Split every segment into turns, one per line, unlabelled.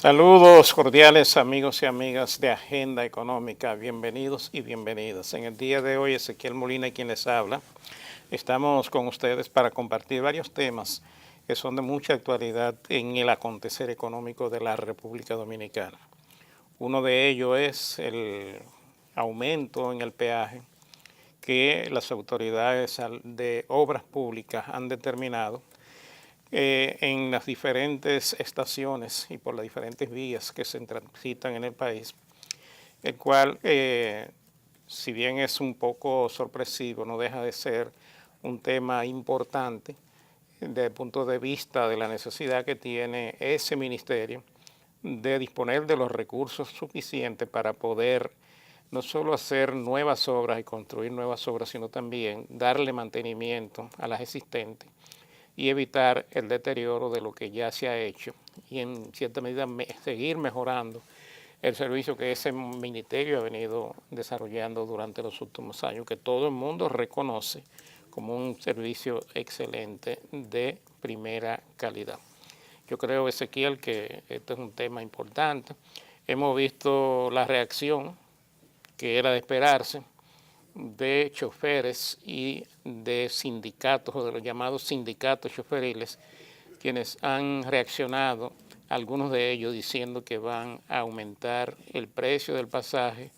Saludos cordiales amigos y amigas de Agenda Económica, bienvenidos y bienvenidas. En el día de hoy Ezequiel Molina quien les habla. Estamos con ustedes para compartir varios temas que son de mucha actualidad en el acontecer económico de la República Dominicana. Uno de ellos es el aumento en el peaje que las autoridades de obras públicas han determinado en las diferentes estaciones y por las diferentes vías que se transitan en el país, el cual, si bien es un poco sorpresivo, no deja de ser un tema importante desde el punto de vista de la necesidad que tiene ese ministerio de disponer de los recursos suficientes para poder no solo hacer nuevas obras y construir nuevas obras, sino también darle mantenimiento a las existentes y evitar el deterioro de lo que ya se ha hecho y en cierta medida seguir mejorando el servicio que ese ministerio ha venido desarrollando durante los últimos años, que todo el mundo reconoce como un servicio excelente de primera calidad. Yo creo, Ezequiel, que este es un tema importante. Hemos visto la reacción que era de esperarse de choferes y de sindicatos o de los llamados sindicatos choferiles, quienes han reaccionado, algunos de ellos diciendo que van a aumentar el precio del pasaje,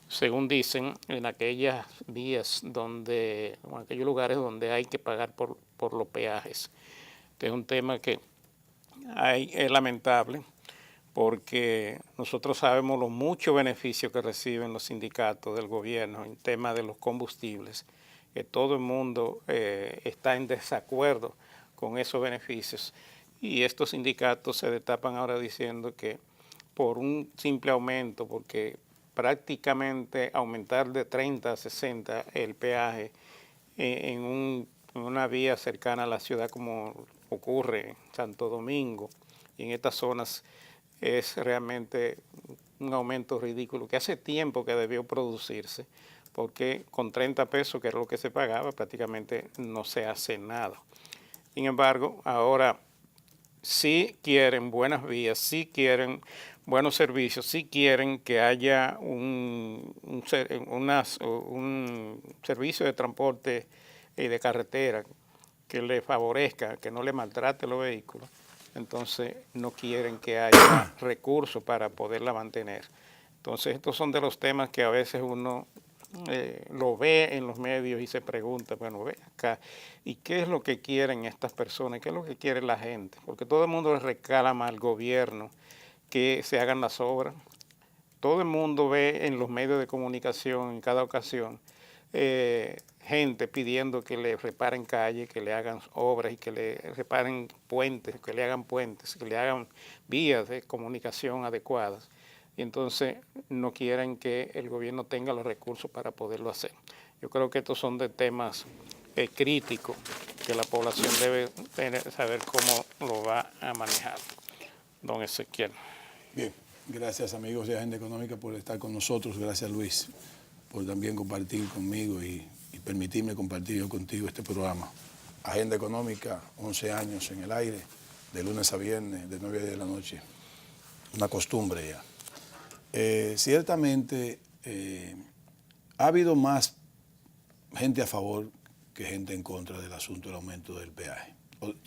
según dicen, en aquellas vías donde, o en aquellos lugares donde hay que pagar por los peajes. Este es un tema que es lamentable, porque nosotros sabemos los muchos beneficios que reciben los sindicatos del gobierno en tema de los combustibles, que todo el mundo está en desacuerdo con esos beneficios y estos sindicatos se destapan ahora diciendo que por un simple aumento, porque prácticamente aumentar de 30 a 60 el peaje en una vía cercana a la ciudad como ocurre en Santo Domingo y en estas zonas, es realmente un aumento ridículo que hace tiempo que debió producirse, porque con 30 pesos, que era lo que se pagaba, prácticamente no se hace nada. Sin embargo, ahora sí quieren buenas vías, sí quieren buenos servicios, sí quieren que haya un servicio de transporte y de carretera que le favorezca, que no le maltrate los vehículos. Entonces no quieren que haya recursos para poderla mantener. Entonces estos son de los temas que a veces uno lo ve en los medios y se pregunta, bueno, ve acá, ¿y qué es lo que quieren estas personas? ¿Qué es lo que quiere la gente? Porque todo el mundo le reclama al gobierno que se hagan las obras. Todo el mundo ve en los medios de comunicación en cada ocasión gente pidiendo que le reparen calles, que le hagan obras y que le reparen puentes, que le hagan puentes, que le hagan vías de comunicación adecuadas. Y entonces no quieren que el gobierno tenga los recursos para poderlo hacer. Yo creo que estos son de temas críticos que la población debe saber cómo lo va a manejar. Don Ezequiel.
Bien, gracias amigos de Agenda Económica por estar con nosotros. Gracias Luis por también compartir conmigo y permitirme compartir yo contigo este programa. Agenda Económica, 11 años en el aire, de lunes a viernes, de 9 de la noche. Una costumbre ya. Ciertamente ha habido más gente a favor que gente en contra del asunto del aumento del peaje,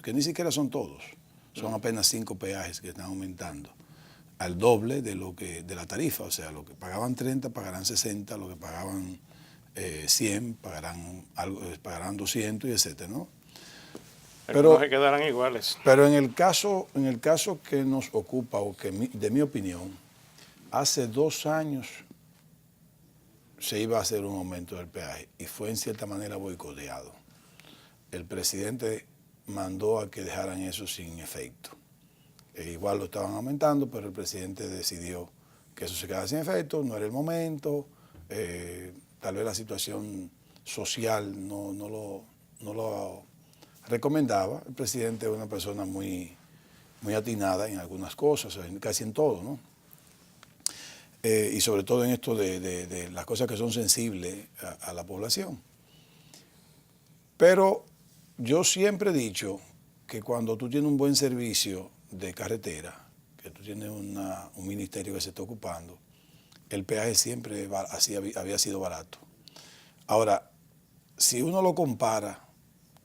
que ni siquiera son todos, son apenas 5 peajes que están aumentando al doble de la tarifa, o sea, lo que pagaban 30 pagarán 60, lo que pagaban 100 pagarán 200 y etcétera, ¿no?
Pero no se quedarán iguales.
Pero en el caso que nos ocupa, o que de mi opinión, hace 2 años se iba a hacer un aumento del peaje y fue en cierta manera boicoteado. El presidente mandó a que dejaran eso sin efecto. Igual lo estaban aumentando, pero el presidente decidió que eso se quedara sin efecto, no era el momento, tal vez la situación social no lo recomendaba. El presidente es una persona muy atinada en algunas cosas, casi en todo, ¿no? Y sobre todo en esto de las cosas que son sensibles a la población. Pero yo siempre he dicho que cuando tú tienes un buen servicio de carretera, que tú tienes un ministerio que se está ocupando, el peaje siempre había sido barato. Ahora, si uno lo compara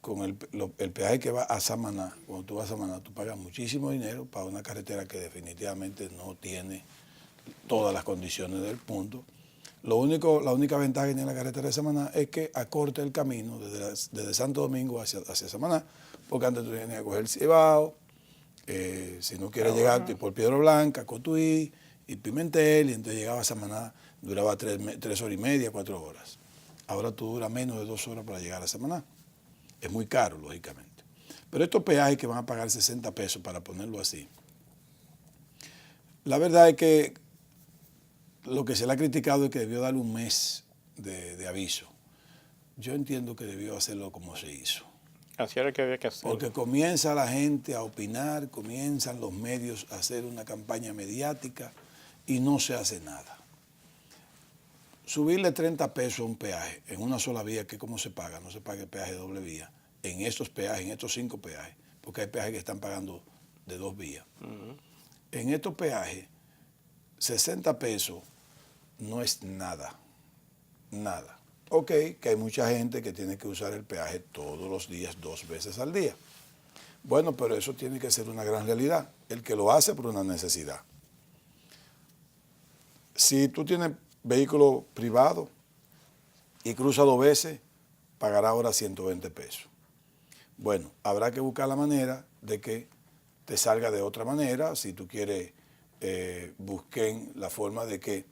con el peaje que va a Samaná, cuando tú vas a Samaná, tú pagas muchísimo dinero para una carretera que definitivamente no tiene todas las condiciones del punto. La única ventaja que tiene la carretera de Samaná es que acorta el camino desde Santo Domingo hacia Samaná, porque antes tú tenías que coger el Cibao, si no quieres llegar por Piedra Blanca, Cotuí y Pimentel, y entonces llegaba a Samaná, duraba 3 horas y media, 4 horas. Ahora tú duras menos de 2 horas para llegar a Samaná. Es muy caro, lógicamente. Pero estos peajes que van a pagar 60 pesos, para ponerlo así, la verdad es que lo que se le ha criticado es que debió darle un mes de aviso. Yo entiendo que debió hacerlo como se hizo.
Así era que había que hacerlo.
Porque comienza la gente a opinar, comienzan los medios a hacer una campaña mediática y no se hace nada. Subirle 30 pesos a un peaje en una sola vía, que ¿cómo se paga? No se paga el peaje de doble vía. En estos peajes, en estos 5 peajes, porque hay peajes que están pagando de 2 vías. En estos peajes, 60 pesos no es nada, nada. Ok, que hay mucha gente que tiene que usar el peaje todos los días, 2 veces al día. Bueno, pero eso tiene que ser una gran realidad. El que lo hace por una necesidad. Si tú tienes vehículo privado y cruza 2 veces, pagará ahora 120 pesos. Bueno, habrá que buscar la manera de que te salga de otra manera. Si tú quieres, busquen la forma de que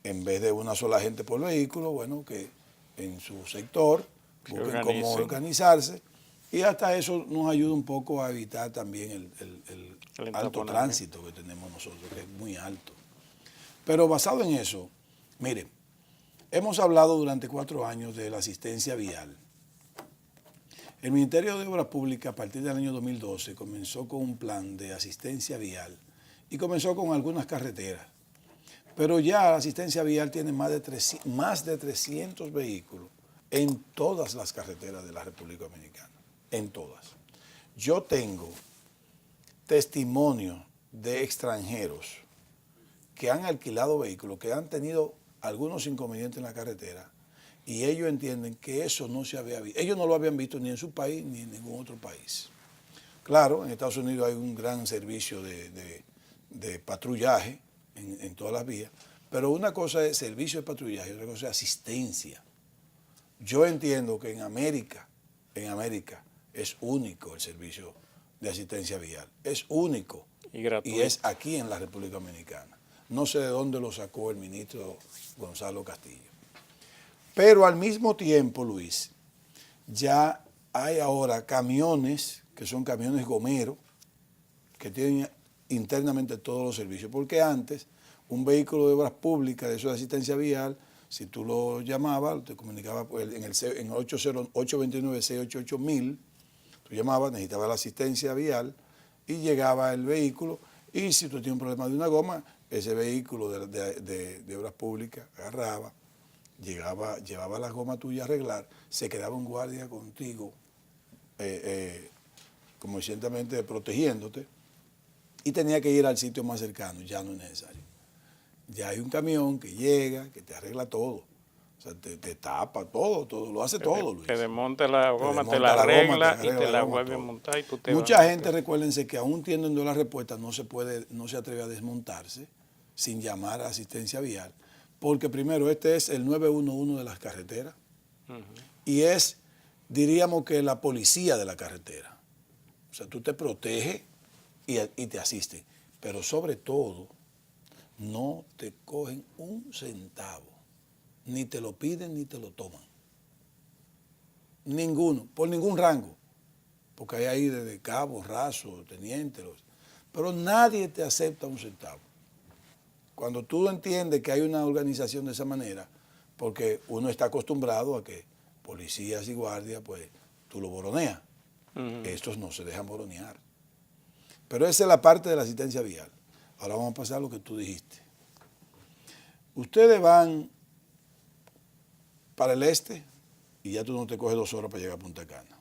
en vez de una sola gente por vehículo, bueno, que en su sector busquen cómo organizarse. Y hasta eso nos ayuda un poco a evitar también el alto tránsito que tenemos nosotros, que es muy alto. Pero basado en eso, miren, hemos hablado durante 4 años de la asistencia vial. El Ministerio de Obras Públicas, a partir del año 2012, comenzó con un plan de asistencia vial y comenzó con algunas carreteras. Pero ya la asistencia vial tiene más de 300 vehículos en todas las carreteras de la República Dominicana, en todas. Yo tengo testimonio de extranjeros que han alquilado vehículos, que han tenido algunos inconvenientes en la carretera, y ellos entienden que eso no se había visto. Ellos no lo habían visto ni en su país ni en ningún otro país. Claro, en Estados Unidos hay un gran servicio de patrullaje en todas las vías, pero una cosa es servicio de patrullaje y otra cosa es asistencia. Yo entiendo que en América es único el servicio de asistencia vial, es único y es aquí en la República Dominicana. No sé de dónde lo sacó el ministro Gonzalo Castillo. Pero al mismo tiempo, Luis, ya hay ahora camiones, que son camiones gomeros, que tienen internamente todos los servicios. Porque antes, un vehículo de obras públicas, de eso de asistencia vial, si tú lo llamabas, te comunicaba en 829-688-1000, tú llamabas, necesitabas la asistencia vial y llegaba el vehículo. Y si tú tienes un problema de una goma, ese vehículo de obras públicas agarraba, llevaba la goma tuya a arreglar, se quedaba un guardia contigo, como recientemente protegiéndote, y tenía que ir al sitio más cercano. Ya no es necesario. Ya hay un camión que llega, que te arregla todo. O sea, te tapa todo, lo hace todo, Luis.
Te desmonta la goma, te la arregla y te la vuelve a montar y tú te vas.
Mucha gente, recuérdense que aún teniendo la respuesta, no se atreve a desmontarse sin llamar a asistencia vial. Porque primero, este es el 911 de las carreteras y es, diríamos que la policía de la carretera. O sea, tú te proteges y te asisten. Pero sobre todo, no te cogen un centavo. Ni te lo piden ni te lo toman. Ninguno, por ningún rango. Porque hay ahí desde cabo, raso, teniente. Pero nadie te acepta un centavo. Cuando tú entiendes que hay una organización de esa manera, porque uno está acostumbrado a que policías y guardias, pues tú lo boroneas. Estos no se dejan boronear. Pero esa es la parte de la asistencia vial. Ahora vamos a pasar a lo que tú dijiste. Ustedes van para el este y ya tú no te coges 2 horas para llegar a Punta Cana.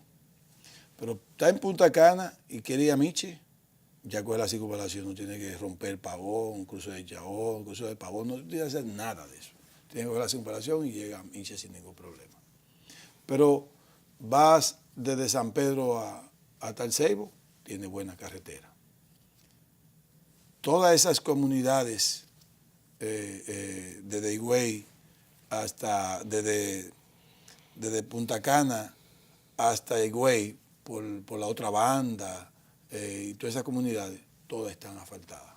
Pero está en Punta Cana y quiere ir a Miche, ya con la circunvalación no tiene que romper Pavón, cruce de Chaón, cruce de Pavón, no tiene que hacer nada de eso. Tiene que coger la circunvalación y llega a Minche sin ningún problema. Pero vas desde San Pedro hasta el Ceibo, tiene buena carretera. Todas esas comunidades, desde Higüey hasta, desde Punta Cana hasta Higüey, por la otra banda, y todas esas comunidades, todas están asfaltadas.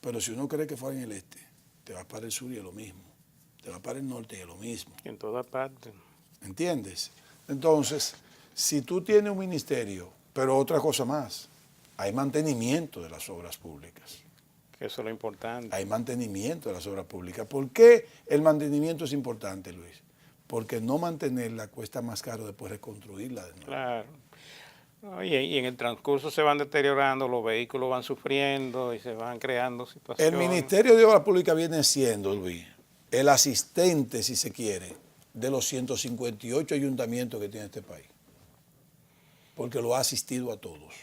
Pero si uno cree que fuera en el este, te vas para el sur y es lo mismo. Te vas para el norte y es lo mismo.
En todas partes.
¿Entiendes? Entonces, si tú tienes un ministerio, pero otra cosa más, hay mantenimiento de las obras públicas.
Eso es lo importante.
Hay mantenimiento de las obras públicas. ¿Por qué el mantenimiento es importante, Luis? Porque no mantenerla cuesta más caro después reconstruirla de nuevo.
Claro. Oye, y en el transcurso se van deteriorando, los vehículos van sufriendo y se van creando situaciones.
El Ministerio de Obras Públicas viene siendo, Luis, el asistente, si se quiere, de los 158 ayuntamientos que tiene este país. Porque lo ha asistido a todos.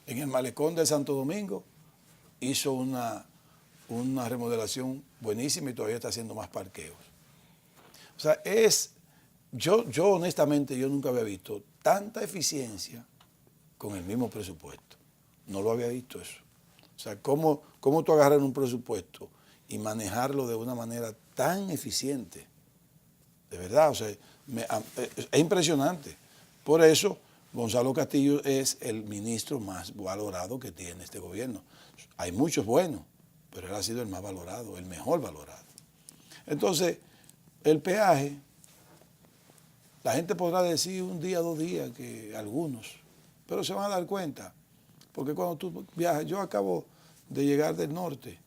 En el malecón de Santo Domingo hizo una remodelación buenísima y todavía está haciendo más parqueos. O sea, yo honestamente, yo nunca había visto tanta eficiencia con el mismo presupuesto. No lo había visto eso. O sea, cómo tú agarras un presupuesto y manejarlo de una manera tan eficiente. De verdad, o sea, es impresionante. Por eso, Gonzalo Castillo es el ministro más valorado que tiene este gobierno. Hay muchos buenos, pero él ha sido el más valorado, el mejor valorado. Entonces, el peaje, la gente podrá decir un día, 2 días, que algunos, pero se van a dar cuenta. Porque cuando tú viajas, yo acabo de llegar del norte,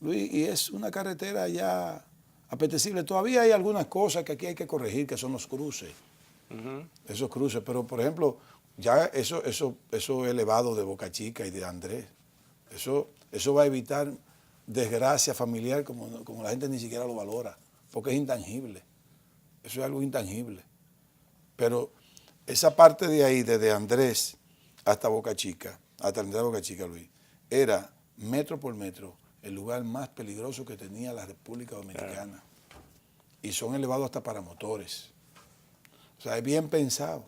Luis, y es una carretera ya apetecible. Todavía hay algunas cosas que aquí hay que corregir, que son los cruces. Esos cruces, pero por ejemplo, ya eso elevado de Boca Chica y de Andrés, eso va a evitar desgracia familiar como la gente ni siquiera lo valora, porque es intangible. Eso es algo intangible. Pero esa parte de ahí, desde Andrés hasta Boca Chica, hasta Andrés Boca Chica, Luis, era metro por metro el lugar más peligroso que tenía la República Dominicana. Y son elevados hasta para motores. O sea, es bien pensado.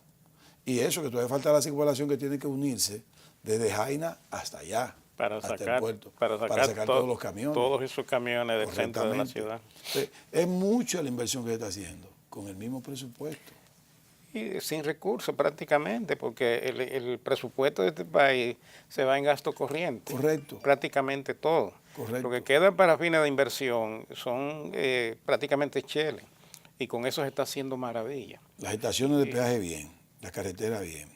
Y eso, que todavía falta la circunvalación que tiene que unirse desde Jaina hasta allá, hasta el puerto, para sacar todos los camiones.
Todos esos camiones del centro de la ciudad.
Entonces, es mucha la inversión que se está haciendo, con el mismo presupuesto.
Y sin recursos prácticamente, porque el presupuesto de este país se va en gasto corriente.
Correcto.
Prácticamente todo.
Correcto.
Lo que queda para fines de inversión son prácticamente cheles. Y con eso se está haciendo maravilla.
Las estaciones de peaje bien, la carretera bien,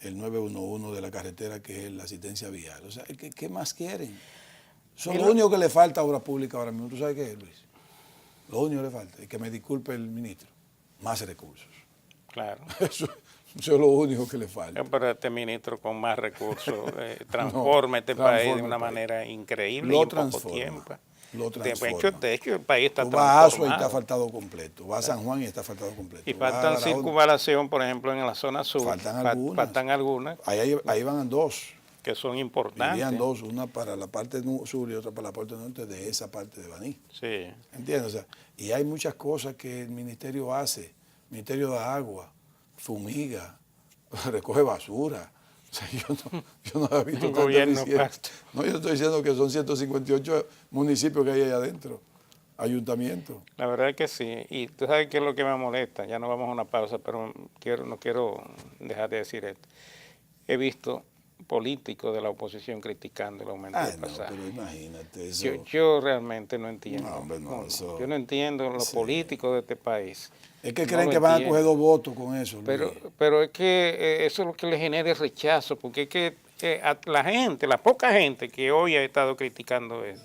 el 911 de la carretera que es la asistencia vial. O sea, ¿qué más quieren? Eso es lo único que le falta a obra pública ahora mismo. ¿Tú sabes qué es, Luis? Lo único que le falta, y que me disculpe el ministro, más recursos.
Claro.
Eso es lo único que le falta.
Pero este ministro con más recursos transforma este país de una manera increíble
lo
y en
transforma,
poco tiempo.
Lo transforma.
De hecho, el país está
Tú vas a Asua y
transformado.
está asfaltado completo. Vas a San Juan y está asfaltado completo.
Y faltan circunvalación, por ejemplo, en la zona sur.
Faltan algunas. Ahí van 2.
Que son importantes.
Irían 2, una para la parte sur y otra para la parte norte de esa parte de Baní.
Sí.
¿Entiendes? O sea, y hay muchas cosas que el ministerio hace. El ministerio da agua, fumiga, recoge basura. O sea, yo no había visto
Un
tanta
gobierno
eficiencia. No, yo estoy diciendo que son 158 municipios que hay allá adentro, ayuntamientos.
La verdad es que sí. Y tú sabes qué es lo que me molesta. Ya no vamos a una pausa, pero no quiero dejar de decir esto. He visto políticos de la oposición criticando el aumento del pasaje.
Pero imagínate eso.
Yo realmente no entiendo.
No, hombre, no, eso...
Yo no entiendo los políticos de este país.
Es que creen que van a coger 2 votos con eso.
Pero es que eso es lo que le genera el rechazo, porque es que a la gente, la poca gente que hoy ha estado criticando eso,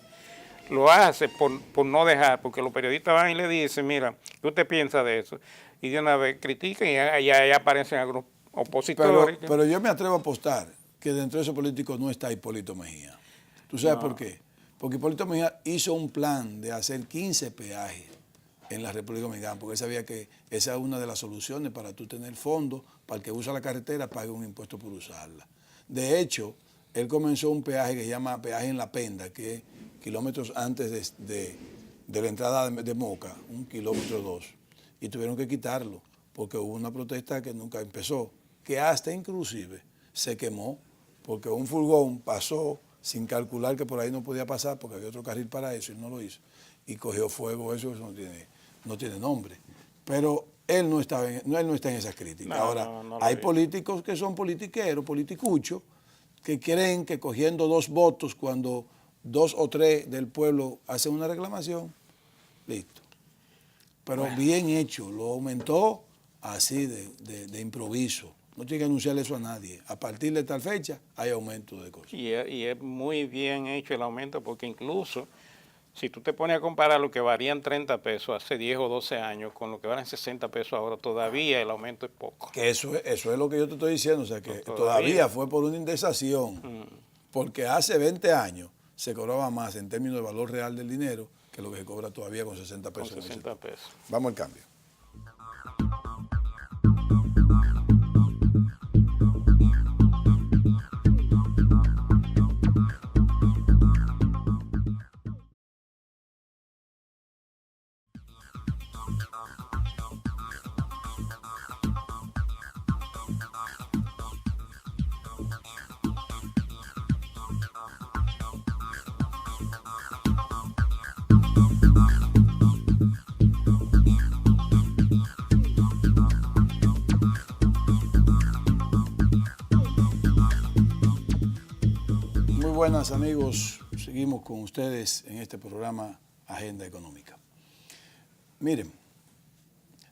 lo hace por no dejar, porque los periodistas van y le dicen, mira, ¿qué usted piensa de eso? Y de una vez critican y ahí aparecen algunos opositores.
Pero yo me atrevo a apostar que dentro de esos políticos no está Hipólito Mejía. ¿Tú sabes por qué? Porque Hipólito Mejía hizo un plan de hacer 15 peajes en la República Dominicana, porque él sabía que esa es una de las soluciones para tú tener fondos, para el que usa la carretera pague un impuesto por usarla. De hecho, él comenzó un peaje que se llama peaje en La Penda, que es kilómetros antes de la entrada de Moca, 1 kilómetro 2, y tuvieron que quitarlo porque hubo una protesta que nunca empezó, que hasta inclusive se quemó porque un furgón pasó sin calcular que por ahí no podía pasar porque había otro carril para eso y no lo hizo, y cogió fuego. Eso no tiene nombre. Pero él no está en esas críticas. Ahora, hay políticos que son politiqueros, politicuchos, que creen que cogiendo 2 votos cuando 2 o 3 del pueblo hacen una reclamación, listo. Pero bueno, bien hecho, lo aumentó así de improviso. No tiene que anunciarle eso a nadie. A partir de tal fecha hay aumento de cosas.
Y es muy bien hecho el aumento, porque incluso si tú te pones a comparar lo que varían 30 pesos hace 10 o 12 años con lo que valen 60 pesos ahora, todavía el aumento es poco.
Que eso es lo que yo te estoy diciendo, o sea que todavía fue por una indexación, porque hace 20 años se cobraba más en términos de valor real del dinero que lo que se cobra todavía con 60 pesos.
Con 60 pesos.
Vamos al cambio. Buenas amigos, seguimos con ustedes en este programa Agenda Económica. Miren,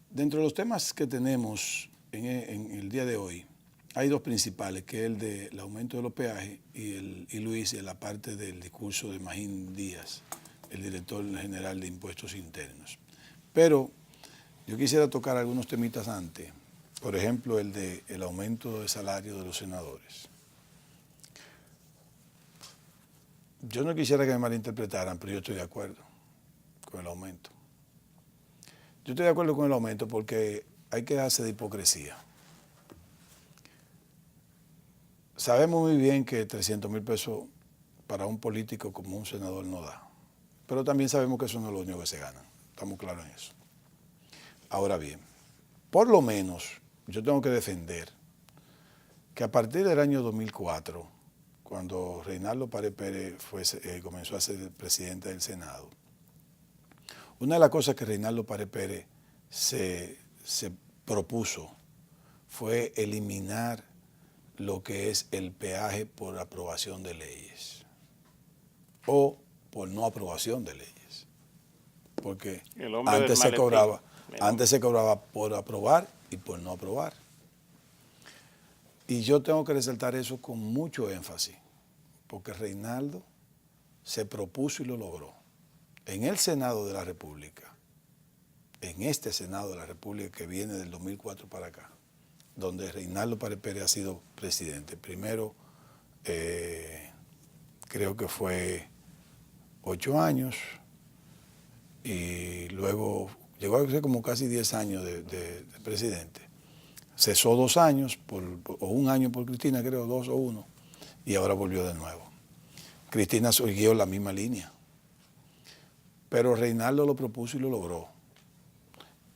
dentro de los temas que tenemos en el día de hoy, hay 2 principales, que es el del aumento de los peajes y Luis, en la parte del discurso de Magín Díaz, el director general de Impuestos Internos. Pero yo quisiera tocar algunos temitas antes, por ejemplo, el aumento de salario de los senadores. Yo no quisiera que me malinterpretaran, pero yo estoy de acuerdo con el aumento. Yo estoy de acuerdo con el aumento porque hay que dejarse de hipocresía. Sabemos muy bien que 300,000 pesos para un político como un senador no da, pero también sabemos que eso no es lo único que se gana. Estamos claros en eso. Ahora bien, por lo menos yo tengo que defender que a partir del año 2004, cuando Reinaldo Pared Pérez comenzó a ser el presidente del Senado, una de las cosas que Reinaldo Pared Pérez se propuso fue eliminar lo que es el peaje por aprobación de leyes o por no aprobación de leyes. Porque antes se cobraba por aprobar y por no aprobar. Y yo tengo que resaltar eso con mucho énfasis, porque Reinaldo se propuso y lo logró. En el Senado de la República, en este Senado de la República que viene del 2004 para acá, donde Reinaldo Pared Pérez ha sido presidente. Primero, creo que fue 8 años, y luego llegó a ser como casi 10 años de presidente. Cesó 2 años, o 1 año por Cristina, creo, 2 o 1, y ahora volvió de nuevo. Cristina siguió la misma línea, pero Reinaldo lo propuso y lo logró.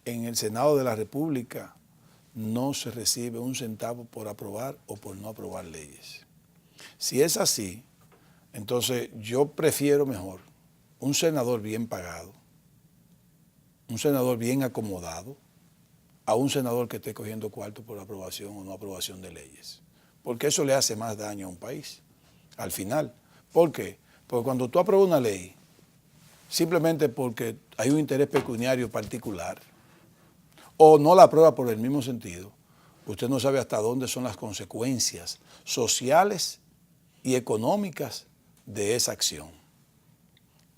En el Senado de la República no se recibe un centavo por aprobar o por no aprobar leyes. Si es así, entonces yo prefiero mejor un senador bien pagado, un senador bien acomodado, a un senador que esté cogiendo cuarto por aprobación o no aprobación de leyes. Porque eso le hace más daño a un país, al final. ¿Por qué? Porque cuando tú apruebas una ley, simplemente porque hay un interés pecuniario particular, o no la aprueba por el mismo sentido, usted no sabe hasta dónde son las consecuencias sociales y económicas de esa acción.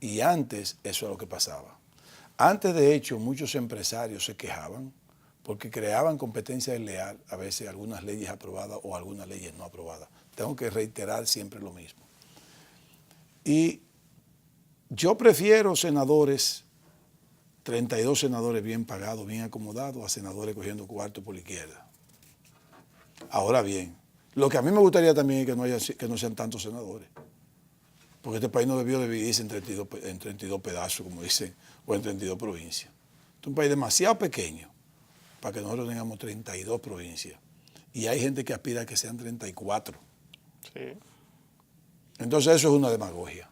Y antes eso es lo que pasaba. Antes, de hecho, muchos empresarios se quejaban porque creaban competencia desleal, a veces algunas leyes aprobadas o algunas leyes no aprobadas. Tengo que reiterar siempre lo mismo. Y yo prefiero senadores, 32 senadores bien pagados, bien acomodados, a senadores cogiendo cuarto por la izquierda. Ahora bien, Lo que a mí me gustaría también es que no sean tantos senadores. Porque este país no debió dividirse en 32 pedazos, como dicen, o en 32 provincias. Es un país demasiado pequeño para que nosotros tengamos 32 provincias. Y hay gente que aspira a que sean 34.
Sí.
Entonces eso es una demagogia.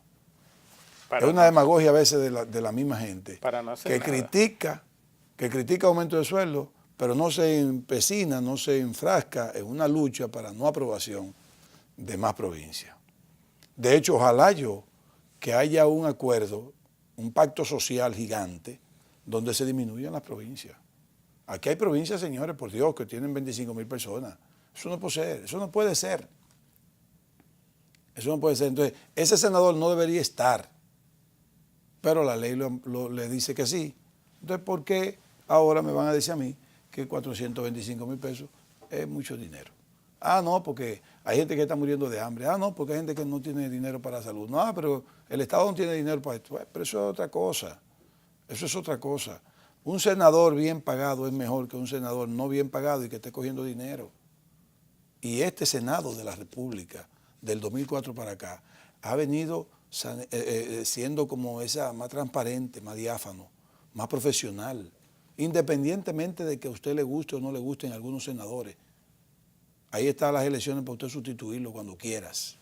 Para
es una
no,
demagogia a veces de la misma gente
para no hacer
que
nada.
critica aumento de sueldo, pero no se empecina, no se enfrasca en una lucha para no aprobación de más provincias. De hecho, ojalá que haya un acuerdo, un pacto social gigante, donde se disminuyan las provincias. Aquí hay provincias, señores, por Dios, que tienen 25,000 personas. Eso no puede ser, eso no puede ser. Eso no puede ser. Entonces, ese senador no debería estar, pero la ley le dice que sí. Entonces, ¿por qué ahora me van a decir a mí que 425,000 pesos es mucho dinero? Ah, no, porque hay gente que está muriendo de hambre. Ah, no, porque hay gente que no tiene dinero para la salud. No, pero el Estado no tiene dinero para esto. Pero eso es otra cosa. Eso es otra cosa. Un senador bien pagado es mejor que un senador no bien pagado y que esté cogiendo dinero. Y este Senado de la República, del 2004 para acá, ha venido siendo como esa más transparente, más diáfano, más profesional, independientemente de que a usted le guste o no le gusten algunos senadores. Ahí están las elecciones para usted sustituirlo cuando quieras.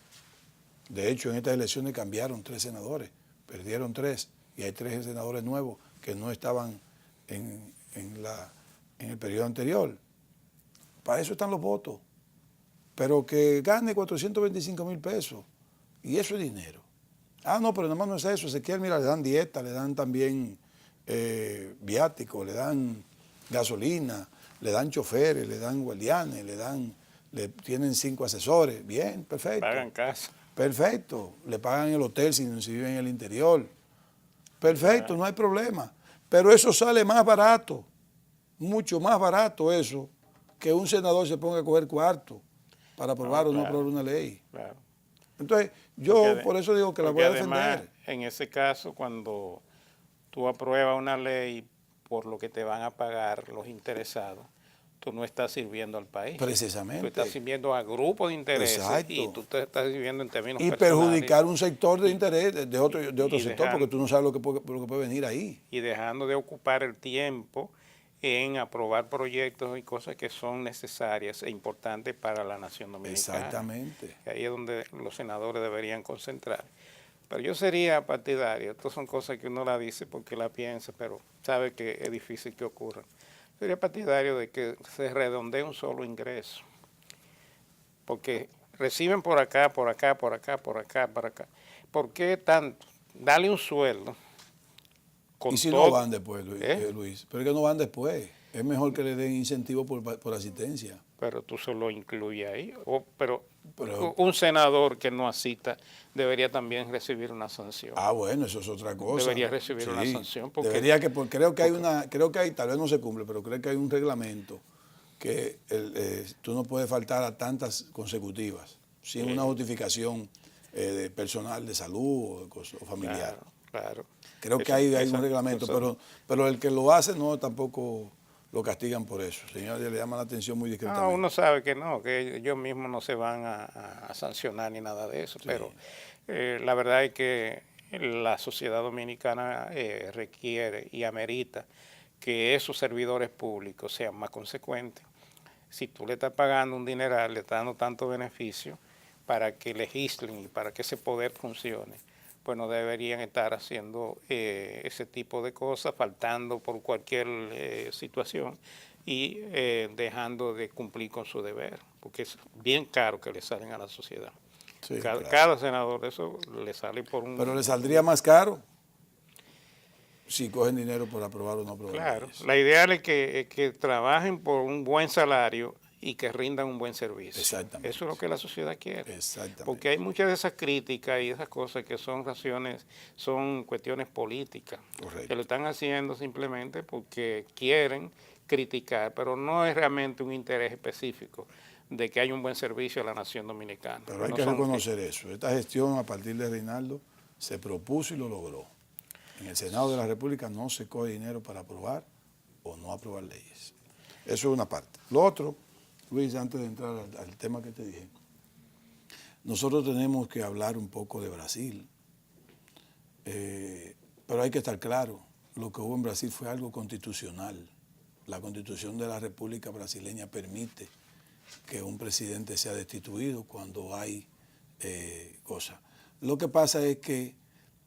De hecho, en estas elecciones cambiaron 3 senadores, perdieron 3 y hay 3 senadores nuevos que no estaban en el periodo anterior. Para eso están los votos. Pero que gane 425,000 pesos y eso es dinero. Ah, no, pero nada más no es eso. Ezequiel, mira, le dan dieta, le dan también viáticos, le dan gasolina, le dan choferes, le dan guardianes, le tienen 5 asesores. Bien, perfecto.
Pagan casa.
Perfecto. Le pagan el hotel si viven en el interior. Perfecto, no hay problema. Pero eso sale más barato, mucho más barato eso, que un senador se ponga a coger cuarto para aprobar o no aprobar una ley.
Claro.
Entonces, yo por eso digo que la voy a
además,
defender.
en ese caso, cuando tú apruebas una ley por lo que te van a pagar los interesados, tú no estás sirviendo al país.
Precisamente.
Tú estás sirviendo a grupos de intereses.
Exacto.
Y tú te estás sirviendo en términos
y
personales.
Perjudicar un sector de interés de otro sector, porque tú no sabes lo que puede venir ahí.
Y dejando de ocupar el tiempo en aprobar proyectos y cosas que son necesarias e importantes para la nación dominicana.
Exactamente.
Y ahí es donde los senadores deberían concentrar. Pero yo sería partidario, estas son cosas que uno la dice porque la piensa, pero sabe que es difícil que ocurran. Sería partidario de que se redondee un solo ingreso, porque reciben por acá, por acá, por acá, por acá, por acá. ¿Por qué tanto? Dale un sueldo.
Y si no van después, Luis, pero es que no van después. Es mejor que le den incentivo por asistencia.
Pero tú solo incluyes ahí. Pero un senador que no asista debería también recibir una sanción.
Ah, bueno, eso es otra cosa.
Debería recibir una sanción.
Porque, creo que hay, tal vez no se cumple, pero creo que hay un reglamento que tú no puedes faltar a tantas consecutivas, sin una justificación personal de salud o familiar.
Claro.
Creo que hay un reglamento, pero el que lo hace no tampoco lo castigan por eso. Señores, le llama la atención muy discretamente.
No, uno sabe que no, que ellos mismos no se van a sancionar ni nada de eso, sí. Pero la verdad es que la sociedad dominicana requiere y amerita que esos servidores públicos sean más consecuentes. Si tú le estás pagando un dineral, le estás dando tanto beneficio para que legislen y para que ese poder funcione, pues no deberían estar haciendo ese tipo de cosas, faltando por cualquier situación y dejando de cumplir con su deber, porque es bien caro que le salen a la sociedad. Sí, cada senador, eso le sale por un...
Pero le saldría más caro si cogen dinero por aprobar o no aprobar.
Claro, la ideal es que trabajen por un buen salario y que rindan un buen servicio.
Exactamente.
Eso es lo que la sociedad quiere.
Exactamente.
Porque hay muchas de esas críticas y esas cosas que son son cuestiones políticas.
Correcto.
Que lo están haciendo simplemente porque quieren criticar, pero no es realmente un interés específico de que haya un buen servicio a la nación dominicana.
Pero hay que reconocer eso. Esta gestión a partir de Reinaldo se propuso y lo logró. En el Senado de la República no se coge dinero para aprobar o no aprobar leyes. Eso es una parte. Lo Luis, antes de entrar al tema que te dije, nosotros tenemos que hablar un poco de Brasil, pero hay que estar claro, lo que hubo en Brasil fue algo constitucional. La Constitución de la República Brasileña permite que un presidente sea destituido cuando hay cosas. Lo que pasa es que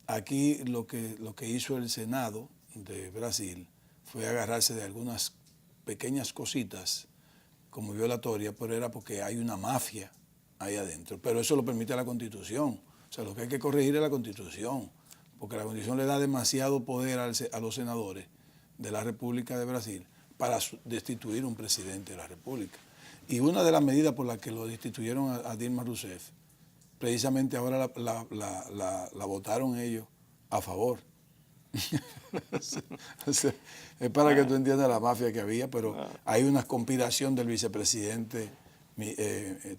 aquí lo que hizo el Senado de Brasil fue agarrarse de algunas pequeñas cositas como violatorias, pero era porque hay una mafia ahí adentro. Pero eso lo permite la Constitución. O sea, lo que hay que corregir es la Constitución, porque la Constitución le da demasiado poder a los senadores de la República de Brasil para destituir un presidente de la República. Y una de las medidas por las que lo destituyeron a Dilma Rousseff, precisamente ahora la votaron ellos a favor. Es para que tú entiendas la mafia que había, pero hay una conspiración del vicepresidente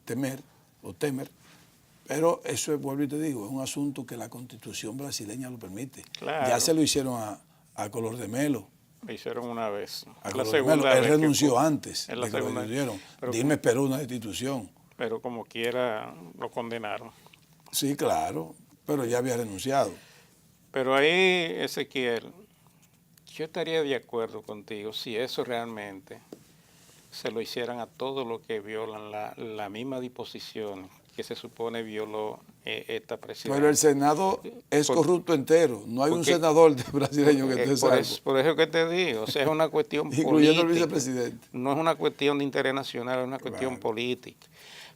Temer, pero eso es, vuelvo y te digo, es un asunto que la Constitución brasileña lo permite.
Claro.
Ya se lo hicieron a Color de Melo.
Lo hicieron una vez.
La segunda vez. Él renunció antes de que lo destituyeron. Dilma esperó una destitución.
Pero como quiera lo condenaron.
Sí, claro, pero ya había renunciado.
Pero ahí, Ezequiel, yo estaría de acuerdo contigo si eso realmente se lo hicieran a todos los que violan la misma disposición que se supone violó esta presidencia.
Pero el Senado es corrupto entero. No hay un senador brasileño que esté salvo.
Por eso que te digo, o sea, es una cuestión política.
Incluyendo el vicepresidente.
No es una cuestión de interés nacional, es una cuestión política.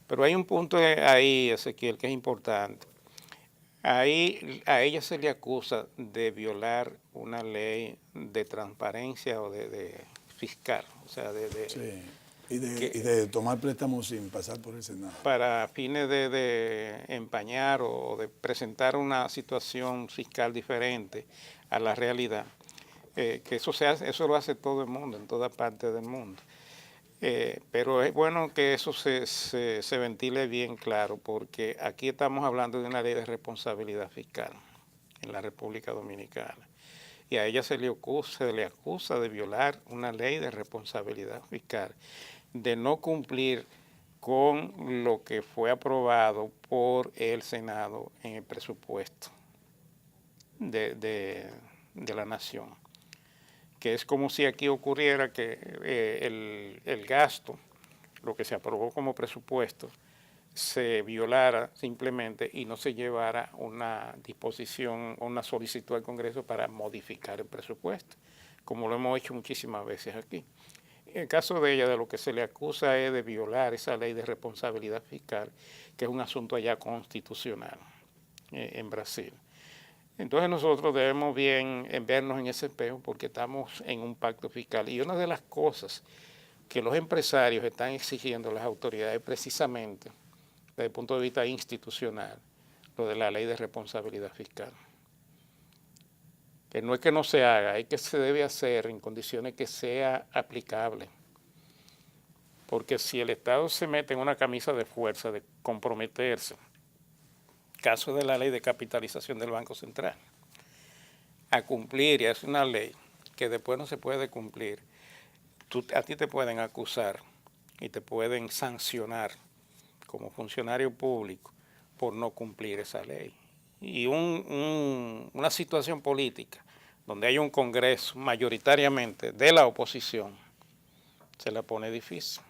Pero hay un punto ahí, Ezequiel, que es importante. Ahí a ella se le acusa de violar una ley de transparencia o de fiscal, o sea,
sí. Y de tomar préstamos sin pasar por el Senado.
Para fines de empañar o de presentar una situación fiscal diferente a la realidad. Que eso lo hace todo el mundo, en toda parte del mundo. Pero es bueno que eso se ventile bien claro, porque aquí estamos hablando de una ley de responsabilidad fiscal en la República Dominicana. Y a ella se le acusa de violar una ley de responsabilidad fiscal, de no cumplir con lo que fue aprobado por el Senado en el presupuesto de la nación. Que es como si aquí ocurriera que el gasto, lo que se aprobó como presupuesto, se violara simplemente y no se llevara una disposición o una solicitud al Congreso para modificar el presupuesto, como lo hemos hecho muchísimas veces aquí. En el caso de ella, de lo que se le acusa es de violar esa ley de responsabilidad fiscal, que es un asunto allá constitucional en Brasil. Entonces nosotros debemos bien vernos en ese espejo porque estamos en un pacto fiscal. Y una de las cosas que los empresarios están exigiendo a las autoridades precisamente desde el punto de vista institucional, lo de la ley de responsabilidad fiscal. Que no es que no se haga, es que se debe hacer en condiciones que sea aplicable. Porque si el Estado se mete en una camisa de fuerza de comprometerse, caso de la ley de capitalización del Banco Central, a cumplir, y es una ley que después no se puede cumplir, a ti te pueden acusar y te pueden sancionar como funcionario público por no cumplir esa ley. Y una situación política donde hay un Congreso mayoritariamente de la oposición, se la pone difícil.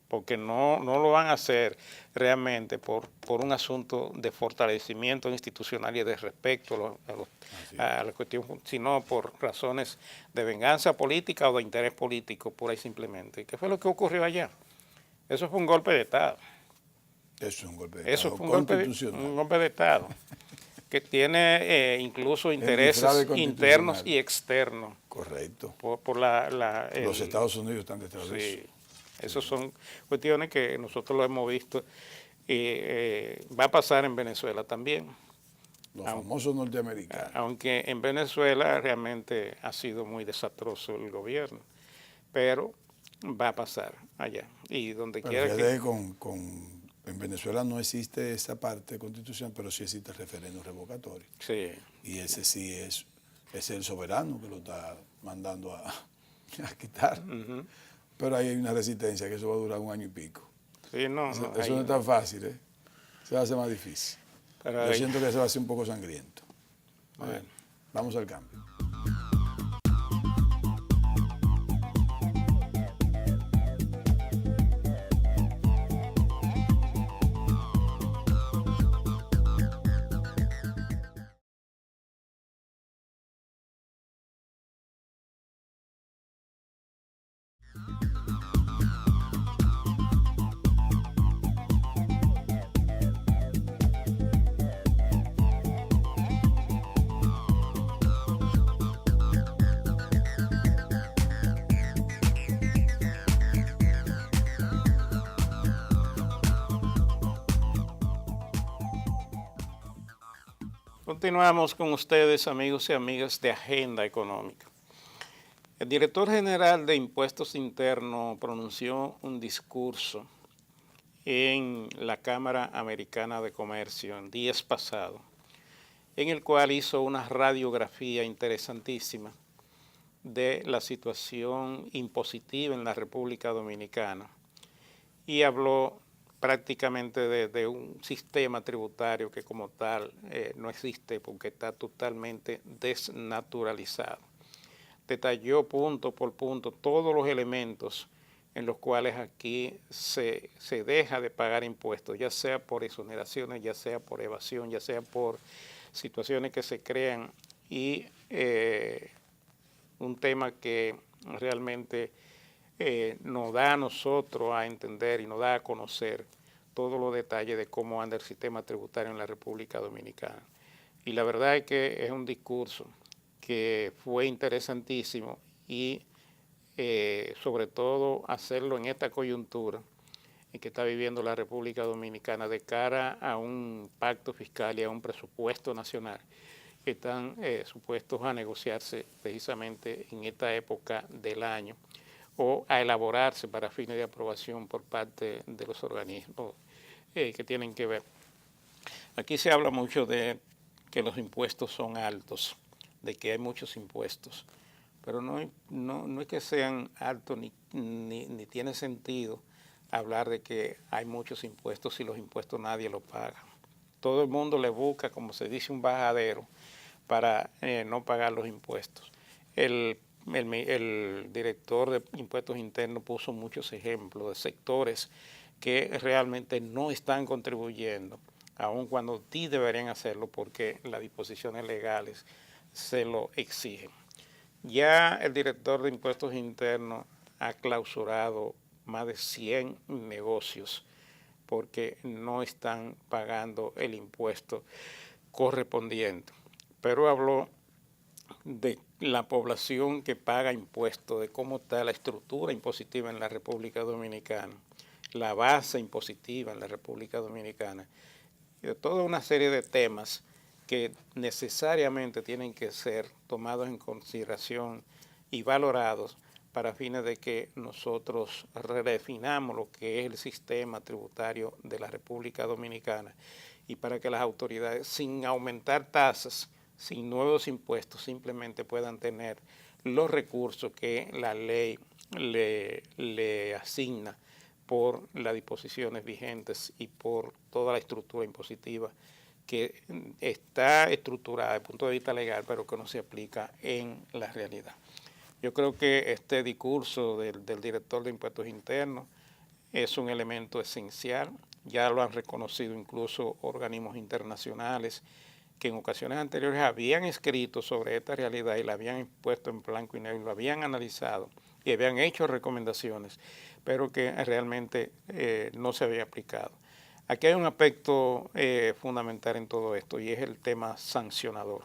Porque no lo van a hacer realmente por un asunto de fortalecimiento institucional y de respeto a la cuestión, sino por razones de venganza política o de interés político, pura y simplemente. ¿Qué fue lo que ocurrió allá? Eso fue un golpe de Estado.
Eso es un golpe de Estado.
Eso fue un golpe de Estado que tiene incluso intereses internos y externos.
Correcto.
Por
los Estados Unidos están detrás de eso.
Esas son cuestiones que nosotros lo hemos visto y va a pasar en Venezuela también.
Los famosos norteamericanos.
Aunque en Venezuela realmente ha sido muy desastroso el gobierno, pero va a pasar allá. Y donde quiera que...
En Venezuela no existe esa parte de constitución, pero sí existe el referéndum revocatorio.
Sí.
Y ese sí es el soberano que lo está mandando a quitar. Pero ahí hay una resistencia que eso va a durar 1 año y pico.
Sí, no,
Eso,
no,
eso no es tan fácil, ¿eh? Se va a hacer más difícil.
pero
Yo
ahí,
siento que se va a hacer un poco sangriento.
bueno.
Vamos al cambio.
Continuamos con ustedes, amigos y amigas de Agenda Económica. El director general de Impuestos Internos pronunció un discurso en la Cámara Americana de Comercio en días pasados, en el cual hizo una radiografía interesantísima de la situación impositiva en la República Dominicana y habló prácticamente de un sistema tributario que como tal no existe porque está totalmente desnaturalizado. Detalló punto por punto todos los elementos en los cuales aquí se deja de pagar impuestos, ya sea por exoneraciones, ya sea por evasión, ya sea por situaciones que se crean y un tema que realmente nos da a nosotros a entender y nos da a conocer todos los detalles de cómo anda el sistema tributario en la República Dominicana. Y la verdad es que es un discurso que fue interesantísimo y sobre todo hacerlo en esta coyuntura en que está viviendo la República Dominicana de cara a un pacto fiscal y a un presupuesto nacional que están supuestos a negociarse precisamente en esta época del año o a elaborarse para fines de aprobación por parte de los organismos que tienen que ver. Aquí se habla mucho de que los impuestos son altos, de que hay muchos impuestos, pero no es que sean altos ni tiene sentido hablar de que hay muchos impuestos si los impuestos nadie los paga. Todo el mundo le busca, como se dice, un bajadero para no pagar los impuestos. El director de Impuestos Internos puso muchos ejemplos de sectores que realmente no están contribuyendo, aun cuando sí deberían hacerlo porque las disposiciones legales se lo exigen. Ya el director de Impuestos Internos ha clausurado más de 100 negocios porque no están pagando el impuesto correspondiente. Pero habló de la población que paga impuestos, de cómo está la estructura impositiva en la República Dominicana, la base impositiva en la República Dominicana, y de toda una serie de temas que necesariamente tienen que ser tomados en consideración y valorados para fines de que nosotros redefinamos lo que es el sistema tributario de la República Dominicana y para que las autoridades, sin aumentar tasas, sin nuevos impuestos, simplemente puedan tener los recursos que la ley le asigna por las disposiciones vigentes y por toda la estructura impositiva que está estructurada desde el punto de vista legal, pero que no se aplica en la realidad. Yo creo que este discurso del director de Impuestos Internos es un elemento esencial, ya lo han reconocido incluso organismos internacionales que en ocasiones anteriores habían escrito sobre esta realidad y la habían puesto en blanco y negro, lo habían analizado y habían hecho recomendaciones, pero que realmente no se había aplicado. Aquí hay un aspecto fundamental en todo esto y es el tema sancionador.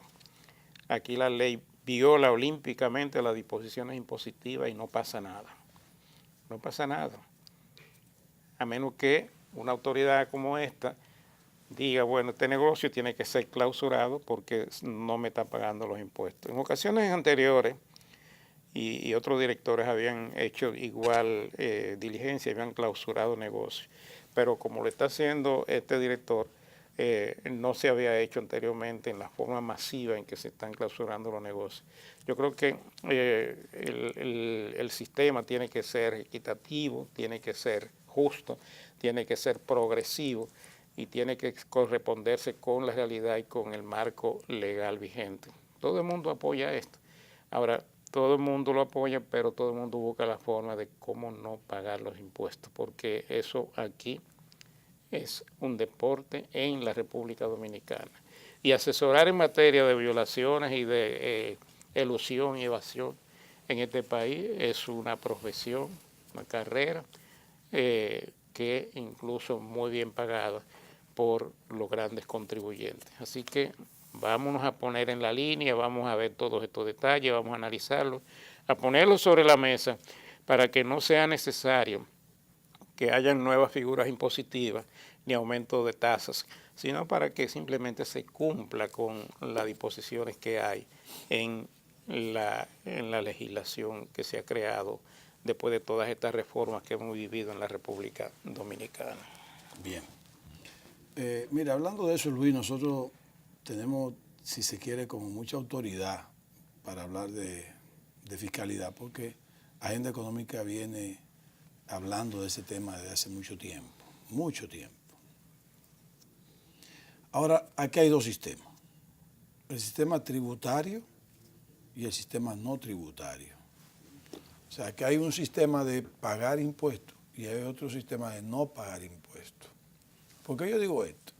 Aquí la ley viola olímpicamente las disposiciones impositivas y no pasa nada. No pasa nada. A menos que una autoridad como esta diga, bueno, este negocio tiene que ser clausurado porque no me está pagando los impuestos. En ocasiones anteriores, y otros directores habían hecho igual diligencia, habían clausurado negocios. Pero como lo está haciendo este director, no se había hecho anteriormente en la forma masiva en que se están clausurando los negocios. Yo creo que el sistema tiene que ser equitativo, tiene que ser justo, tiene que ser progresivo y tiene que corresponderse con la realidad y con el marco legal vigente. Todo el mundo apoya esto. Ahora, todo el mundo lo apoya, pero todo el mundo busca la forma de cómo no pagar los impuestos, porque eso aquí es un deporte en la República Dominicana. Y asesorar en materia de violaciones y de elusión y evasión en este país es una profesión, una carrera que incluso muy bien pagada por los grandes contribuyentes. Así que vámonos a poner en la línea, vamos a ver todos estos detalles, vamos a analizarlos, a ponerlos sobre la mesa para que no sea necesario que hayan nuevas figuras impositivas ni aumento de tasas, sino para que simplemente se cumpla con las disposiciones que hay en la legislación que se ha creado después de todas estas reformas que hemos vivido en la República Dominicana.
Bien. Mira, hablando de eso, Luis, nosotros tenemos, si se quiere, como mucha autoridad para hablar de fiscalidad, porque Agenda Económica viene hablando de ese tema desde hace mucho tiempo, mucho tiempo. Ahora, aquí hay dos sistemas, el sistema tributario y el sistema no tributario. O sea, que hay un sistema de pagar impuestos y hay otro sistema de no pagar impuestos. ¿Por qué yo digo esto?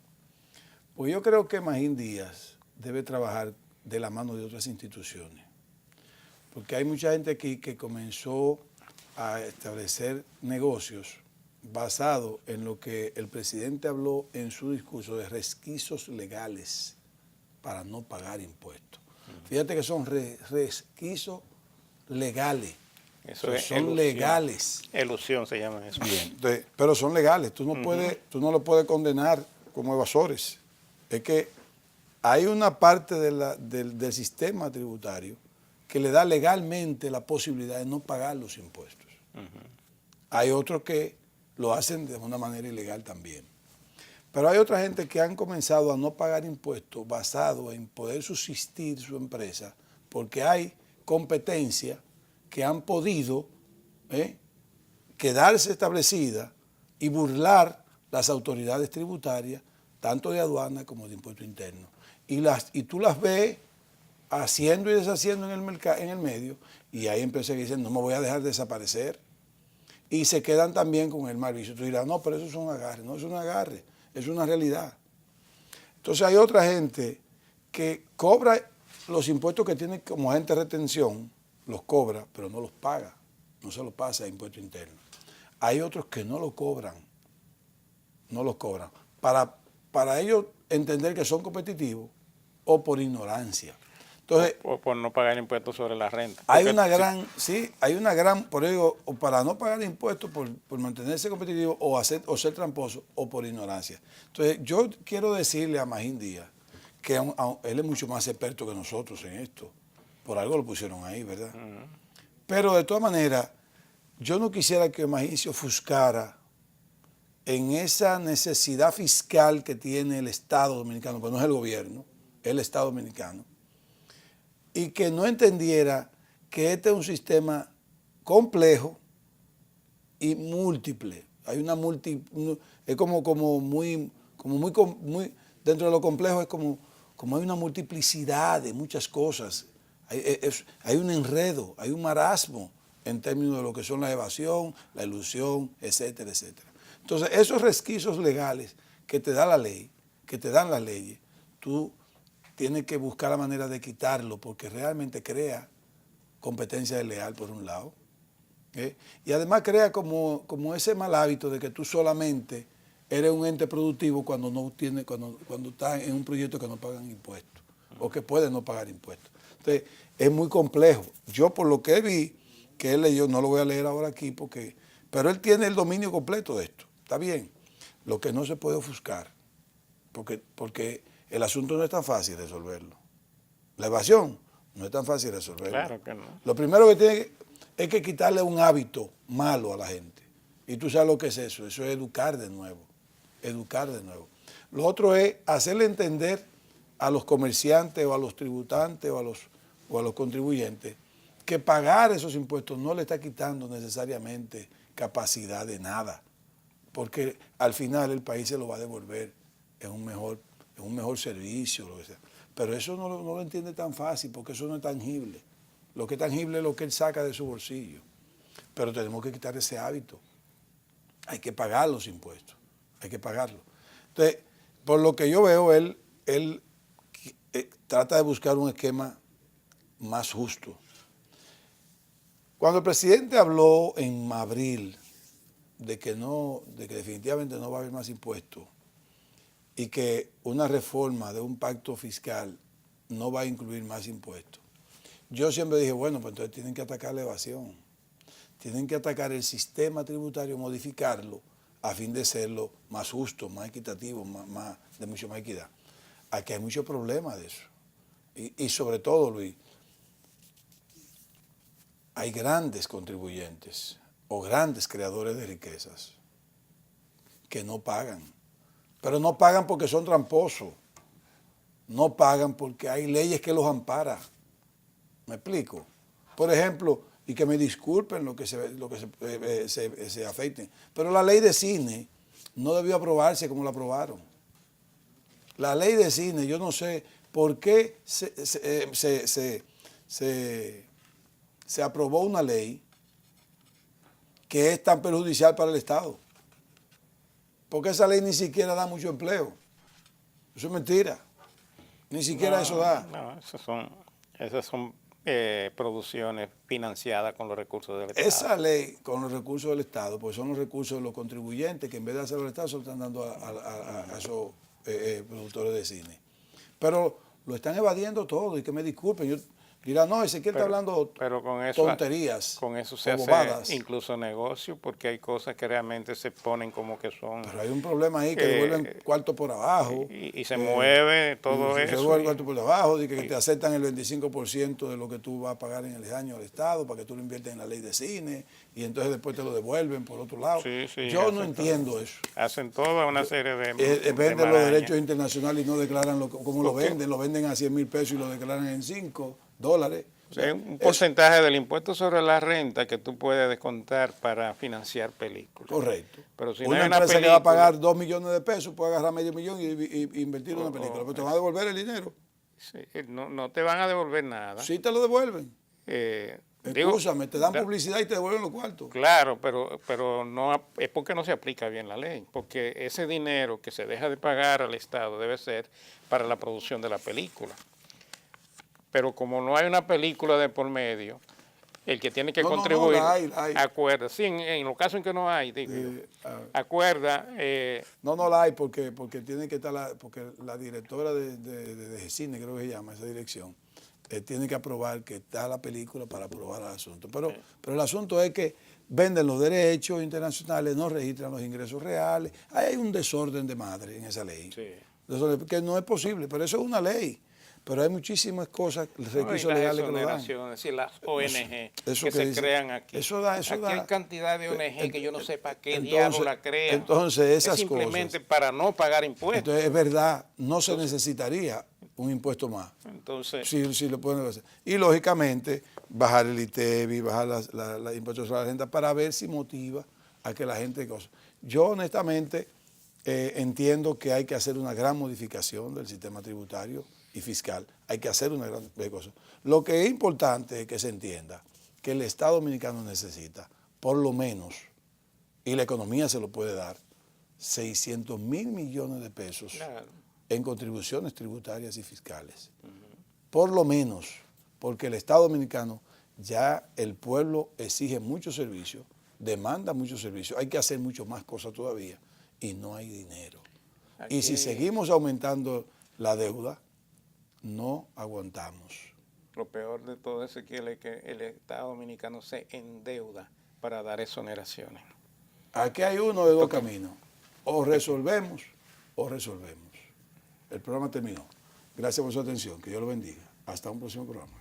Porque yo creo que Magín Díaz debe trabajar de la mano de otras instituciones. Porque hay mucha gente aquí que comenzó a establecer negocios basados en lo que el presidente habló en su discurso de resquicios legales para no pagar impuestos. Fíjate que son resquicios legales.
Eso es
son
elusión.
Legales.
Elusión se llama eso.
Bien, entonces, pero son legales. Tú no lo puedes condenar como evasores. Es que hay una parte del sistema tributario que le da legalmente la posibilidad de no pagar los impuestos. Hay otros que lo hacen de una manera ilegal también. Pero hay otra gente que han comenzado a no pagar impuestos basado en poder subsistir su empresa porque hay competencia que han podido quedarse establecidas y burlar las autoridades tributarias, tanto de aduana como de impuesto interno. Y tú las ves haciendo y deshaciendo en el medio, y hay empresas que dicen, no me voy a dejar desaparecer. Y se quedan también con el mal vicio. Tú dirás, no, pero eso es un agarre. No es un agarre, es una realidad. Entonces hay otra gente que cobra los impuestos que tiene como agente de retención, los cobra, pero no los paga, no se los pasa a impuesto interno. Hay otros que no lo cobran, para ellos entender que son competitivos o por ignorancia. Entonces,
o por no pagar impuestos sobre la renta.
Hay una gran, por ello, o para no pagar impuestos, por mantenerse competitivo o ser tramposo o por ignorancia. Entonces, yo quiero decirle a Magín Díaz que él es mucho más experto que nosotros en esto. Por algo lo pusieron ahí, ¿verdad? Pero de todas maneras, yo no quisiera que Magín se ofuscara en esa necesidad fiscal que tiene el Estado Dominicano, pues no es el gobierno, es el Estado Dominicano, y que no entendiera que este es un sistema complejo y múltiple. Hay una es muy dentro de lo complejo es como hay una multiplicidad de muchas cosas. Hay un enredo, hay un marasmo en términos de lo que son la evasión, la elusión, etcétera, etcétera. Entonces, esos resquicios legales que te da la ley, que te dan las leyes, tú tienes que buscar la manera de quitarlo porque realmente crea competencia desleal por un lado. Y además crea como ese mal hábito de que tú solamente eres un ente productivo cuando estás en un proyecto que no pagan impuestos o que puede no pagar impuestos. Entonces, es muy complejo. Yo por lo que vi, que él leyó, no lo voy a leer ahora aquí, pero él tiene el dominio completo de esto. Está bien. Lo que no se puede ofuscar, porque el asunto no es tan fácil resolverlo. La evasión no es tan fácil resolverlo.
Claro que no.
Lo primero que tiene es que quitarle un hábito malo a la gente. Y tú sabes lo que es eso. Eso es educar de nuevo. Educar de nuevo. Lo otro es hacerle entender a los comerciantes o a los tributantes o a los contribuyentes que pagar esos impuestos no le está quitando necesariamente capacidad de nada, porque al final el país se lo va a devolver en un mejor servicio, lo que sea. Pero eso no lo entiende tan fácil, porque eso no es tangible. Lo que es tangible es lo que él saca de su bolsillo. Pero tenemos que quitar ese hábito. Hay que pagar los impuestos, hay que pagarlos. Entonces, por lo que yo veo, él trata de buscar un esquema más justo. Cuando el presidente habló en abril de que definitivamente no va a haber más impuestos y que una reforma de un pacto fiscal no va a incluir más impuestos, yo siempre dije, bueno, pues entonces tienen que atacar la evasión, tienen que atacar el sistema tributario, modificarlo a fin de serlo más justo, más equitativo, de mucho más equidad. Aquí hay muchos problemas de eso. Y sobre todo, Luis, hay grandes contribuyentes o grandes creadores de riquezas que no pagan. Pero no pagan porque son tramposos. No pagan porque hay leyes que los amparan. ¿Me explico? Por ejemplo, y que me disculpen lo que se afecten, pero la ley de cine no debió aprobarse como la aprobaron. La ley de cine, yo no sé por qué se aprobó una ley que es tan perjudicial para el Estado. Porque esa ley ni siquiera da mucho empleo. Eso es mentira. Ni siquiera eso da.
No, esas son producciones financiadas con los recursos del Estado.
Esa ley con los recursos del Estado, pues son los recursos de los contribuyentes que en vez de hacerlo al Estado se lo están dando a esos productores de cine. Pero lo están evadiendo todo, y que me disculpen. Yo dirá, no, Ezequiel está hablando
con eso,
tonterías.
Con eso se hace
bobadas.
Incluso negocio, porque hay cosas que realmente se ponen como que son...
Pero hay un problema ahí que devuelven cuarto por abajo.
Y se mueve todo eso.
Se devuelve cuarto por abajo, de que te aceptan el 25% de lo que tú vas a pagar en el año al Estado para que tú lo inviertas en la ley de cine, y entonces después te lo devuelven por otro lado. Yo no entiendo eso.
Hacen toda una serie de...
Venden los derechos internacionales y no declaran cómo lo venden a 100 mil pesos y lo declaran en $5.
O sea, un porcentaje del impuesto sobre la renta que tú puedes descontar para financiar películas.
Correcto.
Pero si
una empresa que va a pagar 2 millones de pesos puede agarrar medio millón y invertir en una película. Pero te van a devolver el dinero.
Sí, no te van a devolver nada.
Sí te lo devuelven. Escúchame, te dan publicidad y te devuelven los cuartos.
Claro, pero no es porque no se aplica bien la ley. Porque ese dinero que se deja de pagar al Estado debe ser para la producción de la película. Pero como no hay una película de por medio, el que tiene que contribuir, acuerda, sí, en los casos en que no hay, digo, acuerda.
No la hay porque tiene que estar porque la directora de cine, creo que se llama esa dirección, tiene que aprobar que está la película para aprobar el asunto. Pero el asunto es que venden los derechos internacionales, no registran los ingresos reales. Hay un desorden de madre en esa ley. Sí. Que no es posible, pero eso es una ley. Pero hay muchísimas cosas, requisitos legales que lo dan.
Es decir, las ONG
eso
que se crean aquí.
Eso da.
Aquí hay cantidad de ONG que yo no sé para qué diablo la crean.
Entonces, esas
es simplemente
cosas,
para no pagar impuestos.
Entonces, es verdad, no se necesitaría un impuesto más.
Entonces,
si lo pueden hacer. Y, lógicamente, bajar el ITEVI, bajar los impuestos sobre la renta para ver si motiva a que la gente... Yo, honestamente, entiendo que hay que hacer una gran modificación del sistema tributario y fiscal. Hay que hacer una gran cosa. Lo que es importante es que se entienda que el Estado dominicano necesita, por lo menos, y la economía se lo puede dar, 600 mil millones de pesos en contribuciones tributarias y fiscales. Por lo menos, porque el Estado dominicano, ya el pueblo exige muchos servicios, demanda muchos servicios, hay que hacer mucho más cosas todavía y no hay dinero. Y si seguimos aumentando la deuda, no aguantamos.
Lo peor de todo, Ezequiel, es que el Estado dominicano se endeuda para dar exoneraciones.
Aquí hay uno de dos caminos. O resolvemos o resolvemos. El programa terminó. Gracias por su atención. Que Dios lo bendiga. Hasta un próximo programa.